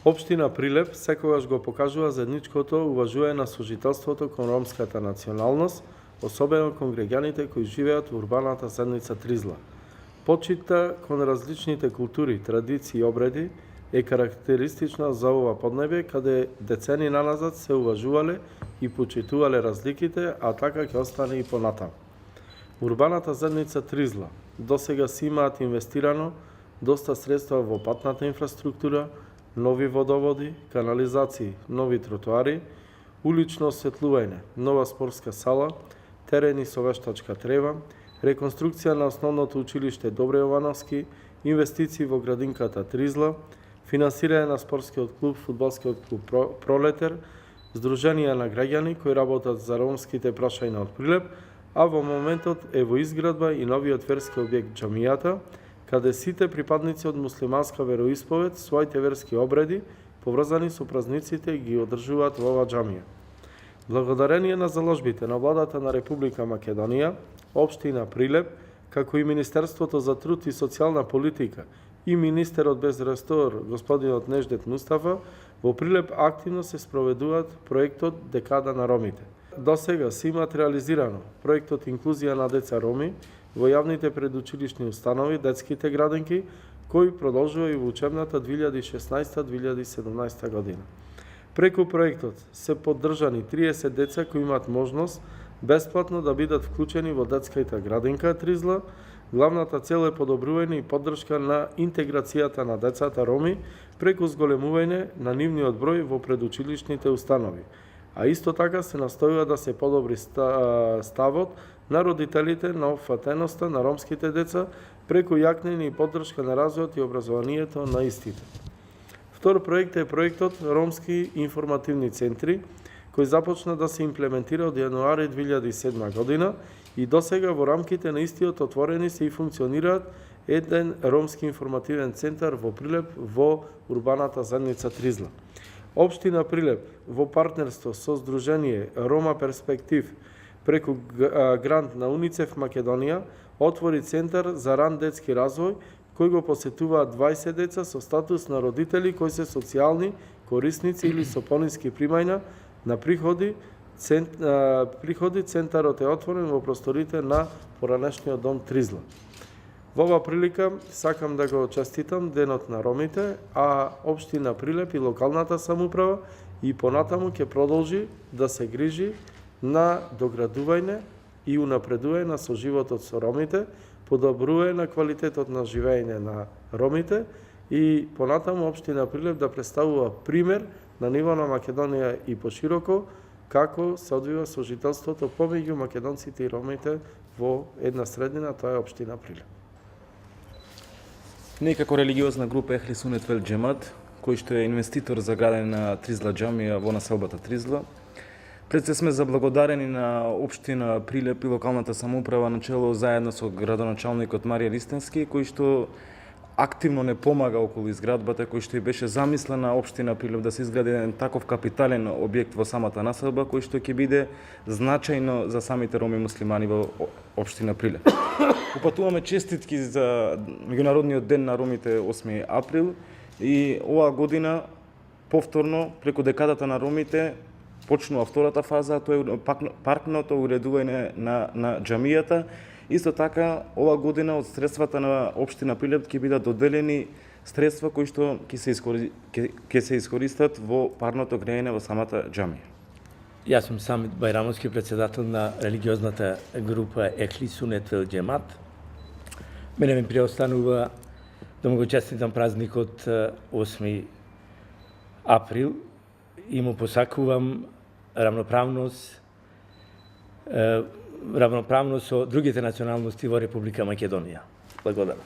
Општина Прилеп секогаш го покажува заедничкото уважување на сожителството кон ромската националност, особено кон граѓаните кои живеат во урбаната заедница Тризла. Почита кон различните култури, традиции и обреди е карактеристична за ова поднебе, каде децени наназад се уважувале и почитувале разликите, а така ќе остане и понатаму. Урбаната заедница Тризла досега си имаат инвестирано доста средства во патната инфраструктура, нови водоводи, канализации, нови тротоари, улично осветлување, нова спортска сала, терени со вештачка трева, реконструкција на основното училиште Добре Јовановски, инвестиции во градинката Тризла, финансирање на спортскиот клуб, фудбалскиот клуб Пролетер, здруженија на граѓани кои работат за ромските прашања од Прилеп, а во моментот е во изградба и новиот верски објект Џамијата, каде сите припадници од муслиманска вероисповед своите верски обреди, поврзани со празниците, ги одржуваат во ова џамија. Благодарение на заложбите на владата на Република Македонија, општина Прилеп, како и Министерството за труд и социјална политика и министерот без ресор господинот Неждет Мустафа, во Прилеп активно се спроведуваат проектот Декада на ромите. До сега се имаат реализирано проектот Инклузија на деца роми во јавните предучилишни установи, детските градинки, кој продолжува и во учебната 2016-2017 година. Преку проектот се поддржани 30 деца кои имаат можност бесплатно да бидат вклучени во детската градинка Тризла. Главната цел е подобрување и поддршка на интеграцијата на децата роми преку зголемување на нивниот број во предучилишните установи. А исто така се настојува да се подобри ставот на родителите на опфатеноста на ромските деца преку јакнење и поддршка на развојот и образованието на истите. Втор проект е проектот Ромски информативни центри, кој започна да се имплементира од јануари 2007 година и досега во рамките на истиот отворени се и функционираат еден ромски информативен центар во Прилеп во урбаната заедница Тризла. Општина Прилеп во партнерство со Сдружение Рома Перспектив преку грант на УНИЦЕФ Македонија отвори центар за ран детски развој кој го посетуваат 20 деца со статус на родители кои се социјални корисници или со пониски примања на приходи. Центарот е отворен во просторите на поранешниот дом Тризла. Во ова прилика сакам да го честитам Денот на ромите, а општина Прилеп и локалната самоуправа и понатаму ќе продолжи да се грижи на доградување и унапредување на соживотот со ромите, подобрување на квалитетот на живење на ромите и понатаму општина Прилеп да представува пример на ниво на Македонија и пошироко како се одвива сожителството помеѓу македонците и ромите во една средина, тоа е општина Прилеп. Ние како религиозна група Ехли Сунет Вел Џемат, кој што е инвеститор за градење на Тризла џамија во населбата Тризла, пред се сме заблагодарени на општина Прилеп и локалната самоуправа начело заедно со градоначалникот Марија Ристенски, кој што активно не помага околу изградбата, кој што и беше замислена општина Прилеп да се изгради еден таков капитален објект во самата населба, кој што ќе биде значајно за самите роми муслимани во општина Прилеп. Упатуваме честитки за Меѓународниот ден на ромите 8 април и оваа година повторно преку декадата на ромите почнува втората фаза, тоа е паркното уредување на џамијата. Исто така, ова година од средствата на општина Прилеп ќе бидат доделени средства кои што ќе се искористат во парното грејење во самата џамија. Јас сум Самит Бајрамовски, председател на религиозната група Ехли Сунет Вел Џемат. Мене ми преостанува да му го честитам празникот 8 април и му посакувам равноправност со другите националности во Република Македонија. Благодарам.